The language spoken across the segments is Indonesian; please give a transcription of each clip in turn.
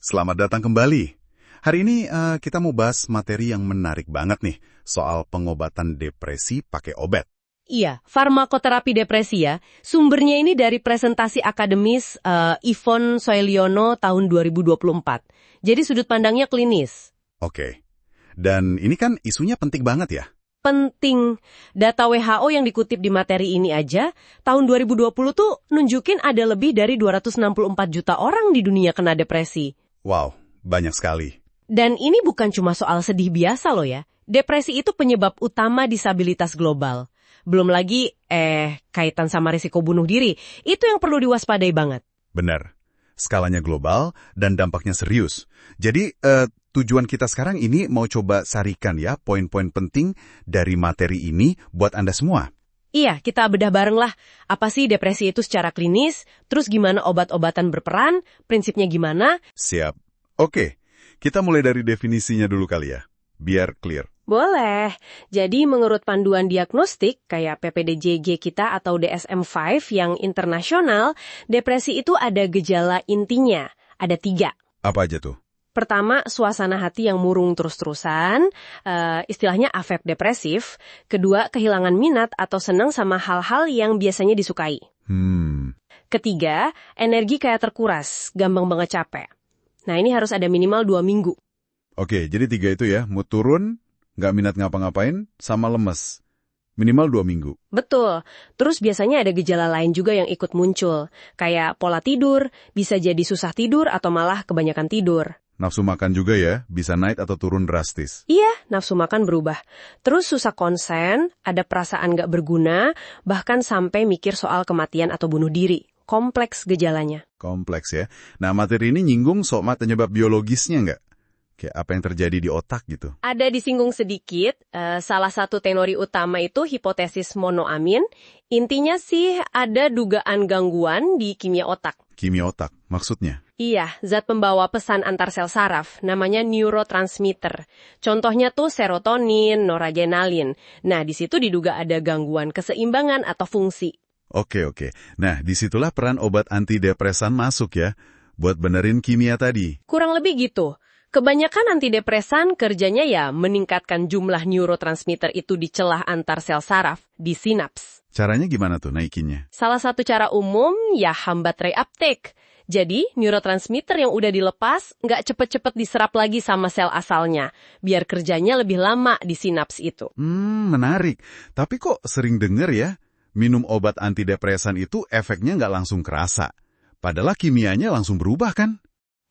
Selamat datang kembali. Hari ini kita mau bahas materi yang menarik banget nih, soal pengobatan depresi pakai obat. Iya, farmakoterapi depresi ya. Sumbernya ini dari presentasi akademis Yvonne Soeliono tahun 2024. Jadi sudut pandangnya klinis. Oke. Dan ini kan isunya penting banget ya? Penting. Data WHO yang dikutip di materi ini aja, tahun 2020 tuh nunjukin ada lebih dari 264 juta orang di dunia kena depresi. Wow, banyak sekali. Dan ini bukan cuma soal sedih biasa loh ya. Depresi itu penyebab utama disabilitas global. Belum lagi, kaitan sama risiko bunuh diri. Itu yang perlu diwaspadai banget. Benar. Skalanya global dan dampaknya serius. Jadi, tujuan kita sekarang ini mau coba sarikan ya poin-poin penting dari materi ini buat Anda semua. Iya, kita bedah bareng lah. Apa sih depresi itu secara klinis? Terus gimana obat-obatan berperan? Prinsipnya gimana? Siap. Oke, kita mulai dari definisinya dulu kali ya, biar clear. Boleh. Jadi menurut panduan diagnostik kayak PPDJG kita atau DSM-5 yang internasional, depresi itu ada gejala intinya. Ada 3. Apa aja tuh? Pertama, suasana hati yang murung terus-terusan, istilahnya afek depresif. Kedua, kehilangan minat atau senang sama hal-hal yang biasanya disukai. Ketiga, energi kayak terkuras, gampang banget capek. Nah, ini harus ada minimal 2 minggu. Oke, jadi 3 itu ya, mood turun, nggak minat ngapa-ngapain, sama lemes. Minimal 2 minggu. Betul. Terus biasanya ada gejala lain juga yang ikut muncul. Kayak pola tidur, bisa jadi susah tidur atau malah kebanyakan tidur. Nafsu makan juga ya, bisa naik atau turun drastis. Iya, nafsu makan berubah. Terus susah konsen, ada perasaan gak berguna, bahkan sampai mikir soal kematian atau bunuh diri. Kompleks gejalanya. Kompleks ya. Nah, materi ini nyinggung soal penyebab biologisnya nggak? Kayak apa yang terjadi di otak gitu. Ada disinggung sedikit, salah satu teori utama itu hipotesis monoamin. Intinya sih ada dugaan gangguan di kimia otak. Kimia otak, maksudnya? Iya, zat pembawa pesan antar sel saraf, namanya neurotransmitter. Contohnya tuh serotonin, noradrenalin. Nah, di situ diduga ada gangguan keseimbangan atau fungsi. Oke. Nah, disitulah peran obat antidepresan masuk ya, buat benerin kimia tadi. Kurang lebih gitu. Kebanyakan antidepresan kerjanya ya meningkatkan jumlah neurotransmitter itu di celah antar sel saraf, di sinaps. Caranya gimana tuh naikinnya? Salah satu cara umum ya hambat reuptake. Jadi, neurotransmitter yang udah dilepas nggak cepet-cepet diserap lagi sama sel asalnya, biar kerjanya lebih lama di sinaps itu. Menarik. Tapi kok sering denger ya, minum obat antidepresan itu efeknya nggak langsung kerasa. Padahal kimianya langsung berubah kan?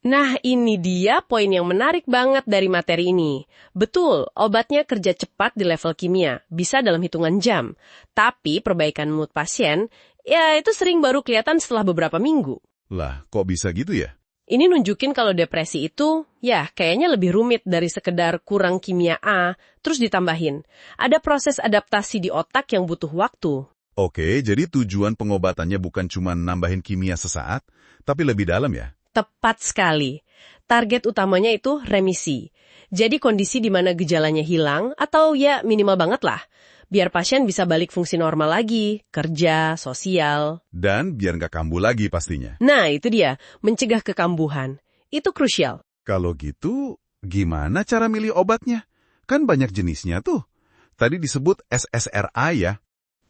Nah, ini dia poin yang menarik banget dari materi ini. Betul, obatnya kerja cepat di level kimia, bisa dalam hitungan jam. Tapi perbaikan mood pasien, ya itu sering baru kelihatan setelah beberapa minggu. Lah, kok bisa gitu ya? Ini nunjukin kalau depresi itu, ya kayaknya lebih rumit dari sekedar kurang kimia A, terus ditambahin. Ada proses adaptasi di otak yang butuh waktu. Oke, jadi tujuan pengobatannya bukan cuma nambahin kimia sesaat, tapi lebih dalam ya? Tepat sekali. Target utamanya itu remisi. Jadi kondisi di mana gejalanya hilang, atau ya minimal banget lah. Biar pasien bisa balik fungsi normal lagi, kerja, sosial. Dan biar nggak kambuh lagi pastinya. Nah, itu dia, mencegah kekambuhan. Itu krusial. Kalau gitu, gimana cara milih obatnya? Kan banyak jenisnya tuh. Tadi disebut SSRI ya?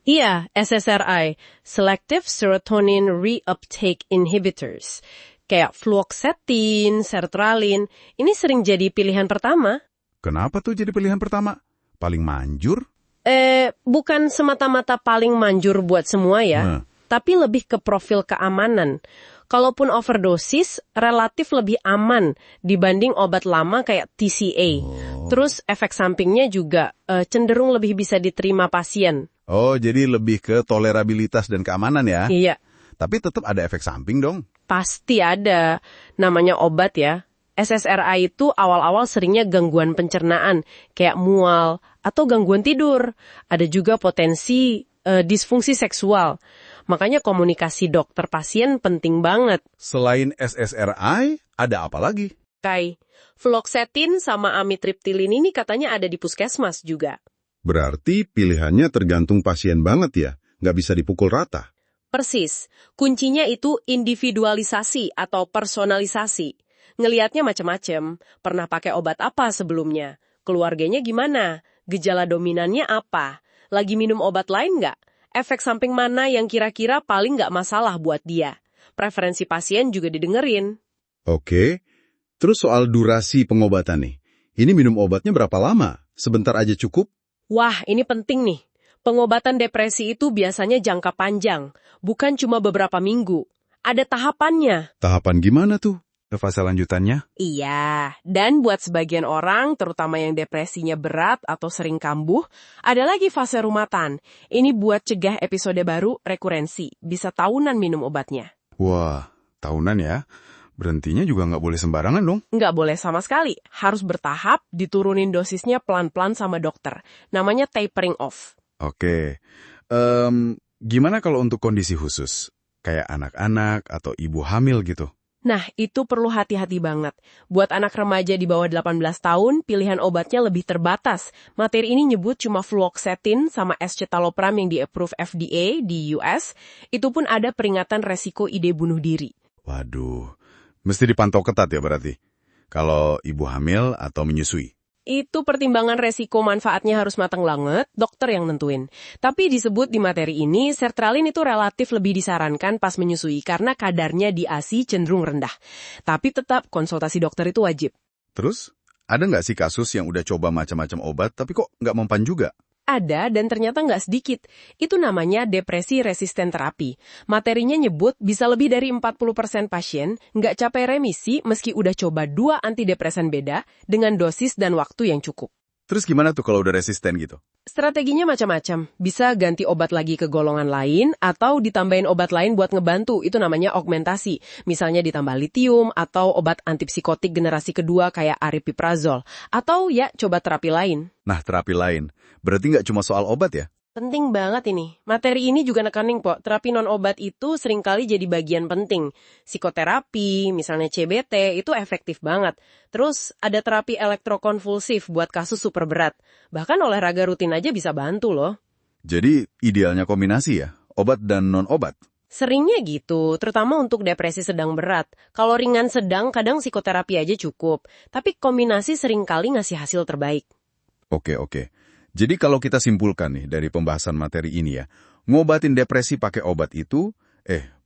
Iya, SSRI, Selective Serotonin Reuptake Inhibitors. Kayak fluoxetine, sertralin, ini sering jadi pilihan pertama. Kenapa tuh jadi pilihan pertama? Paling manjur? Bukan semata-mata paling manjur buat semua ya, tapi lebih ke profil keamanan. Kalaupun overdosis, relatif lebih aman dibanding obat lama kayak TCA. Terus efek sampingnya juga cenderung lebih bisa diterima pasien. Oh, jadi lebih ke tolerabilitas dan keamanan ya? Iya. Tapi tetap ada efek samping dong? Pasti ada. Namanya obat ya. SSRI itu awal-awal seringnya gangguan pencernaan, kayak mual, atau gangguan tidur. Ada juga potensi disfungsi seksual. Makanya komunikasi dokter-pasien penting banget. Selain SSRI, ada apa lagi? Kayak fluoxetine sama amitriptilin ini katanya ada di puskesmas juga. Berarti pilihannya tergantung pasien banget ya, nggak bisa dipukul rata. Persis. Kuncinya itu individualisasi atau personalisasi. Ngeliatnya macam-macam. Pernah pakai obat apa sebelumnya? Keluarganya gimana? Gejala dominannya apa? Lagi minum obat lain nggak? Efek samping mana yang kira-kira paling nggak masalah buat dia? Preferensi pasien juga didengerin. Oke. Terus soal durasi pengobatan nih. Ini minum obatnya berapa lama? Sebentar aja cukup? Wah, ini penting nih. Pengobatan depresi itu biasanya jangka panjang, bukan cuma beberapa minggu. Ada tahapannya. Tahapan gimana tuh? Ke fase lanjutannya? Iya, dan buat sebagian orang, terutama yang depresinya berat atau sering kambuh, ada lagi fase rumatan. Ini buat cegah episode baru rekurensi, bisa tahunan minum obatnya. Wah, tahunan ya. Berhentinya juga nggak boleh sembarangan dong. Nggak boleh sama sekali, harus bertahap, diturunin dosisnya pelan-pelan sama dokter. Namanya tapering off. Oke. Gimana kalau untuk kondisi khusus? Kayak anak-anak atau ibu hamil gitu? Nah, itu perlu hati-hati banget. Buat anak remaja di bawah 18 tahun, pilihan obatnya lebih terbatas. Materi ini nyebut cuma fluoxetine sama escitalopram yang di-approve FDA di US. Itu pun ada peringatan resiko ide bunuh diri. Waduh, mesti dipantau ketat ya berarti? Kalau ibu hamil atau menyusui? Itu pertimbangan resiko manfaatnya harus matang banget, dokter yang nentuin. Tapi disebut di materi ini, sertralin itu relatif lebih disarankan pas menyusui karena kadarnya di ASI cenderung rendah. Tapi tetap konsultasi dokter itu wajib. Terus, ada nggak sih kasus yang udah coba macam-macam obat tapi kok nggak mempan juga? Ada dan ternyata nggak sedikit. Itu namanya depresi resisten terapi. Materinya nyebut bisa lebih dari 40% pasien nggak capai remisi meski udah coba 2 antidepresan beda dengan dosis dan waktu yang cukup. Terus gimana tuh kalau udah resisten gitu? Strateginya macam-macam. Bisa ganti obat lagi ke golongan lain atau ditambahin obat lain buat ngebantu. Itu namanya augmentasi. Misalnya ditambah litium atau obat antipsikotik generasi kedua kayak aripiprazol. Atau ya coba terapi lain. Nah, terapi lain. Berarti nggak cuma soal obat ya? Penting banget ini. Materi ini juga nekanin, Po. Terapi non-obat itu seringkali jadi bagian penting. Psikoterapi, misalnya CBT, itu efektif banget. Terus ada terapi elektrokonvulsif buat kasus super berat. Bahkan olahraga rutin aja bisa bantu loh. Jadi, idealnya kombinasi ya? Obat dan non-obat? Seringnya gitu, terutama untuk depresi sedang berat. Kalau ringan sedang, kadang psikoterapi aja cukup. Tapi kombinasi seringkali ngasih hasil terbaik. Oke. Jadi kalau kita simpulkan nih dari pembahasan materi ini ya, ngobatin depresi pakai obat itu,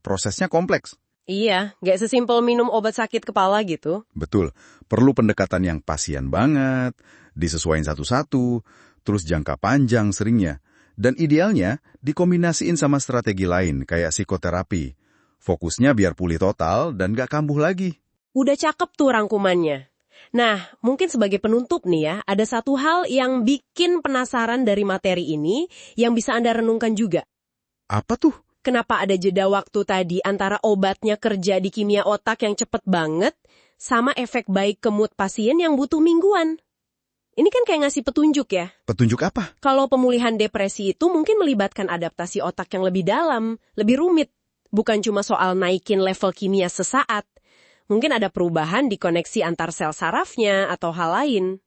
prosesnya kompleks. Iya, nggak sesimpel minum obat sakit kepala gitu. Betul, perlu pendekatan yang pasien banget, disesuaikan satu-satu, terus jangka panjang seringnya. Dan idealnya dikombinasiin sama strategi lain kayak psikoterapi. Fokusnya biar pulih total dan nggak kambuh lagi. Udah cakep tuh rangkumannya. Nah, mungkin sebagai penutup nih ya, ada satu hal yang bikin penasaran dari materi ini yang bisa Anda renungkan juga. Apa tuh? Kenapa ada jeda waktu tadi antara obatnya kerja di kimia otak yang cepet banget sama efek baik ke mood pasien yang butuh mingguan? Ini kan kayak ngasih petunjuk ya. Petunjuk apa? Kalau pemulihan depresi itu mungkin melibatkan adaptasi otak yang lebih dalam, lebih rumit. Bukan cuma soal naikin level kimia sesaat. Mungkin ada perubahan di koneksi antar sel sarafnya atau hal lain.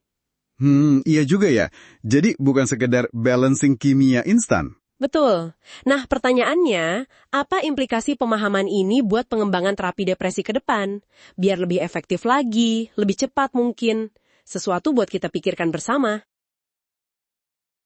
Iya juga ya. Jadi bukan sekedar balancing kimia instan. Betul. Nah, pertanyaannya, apa implikasi pemahaman ini buat pengembangan terapi depresi ke depan? Biar lebih efektif lagi, lebih cepat mungkin. Sesuatu buat kita pikirkan bersama.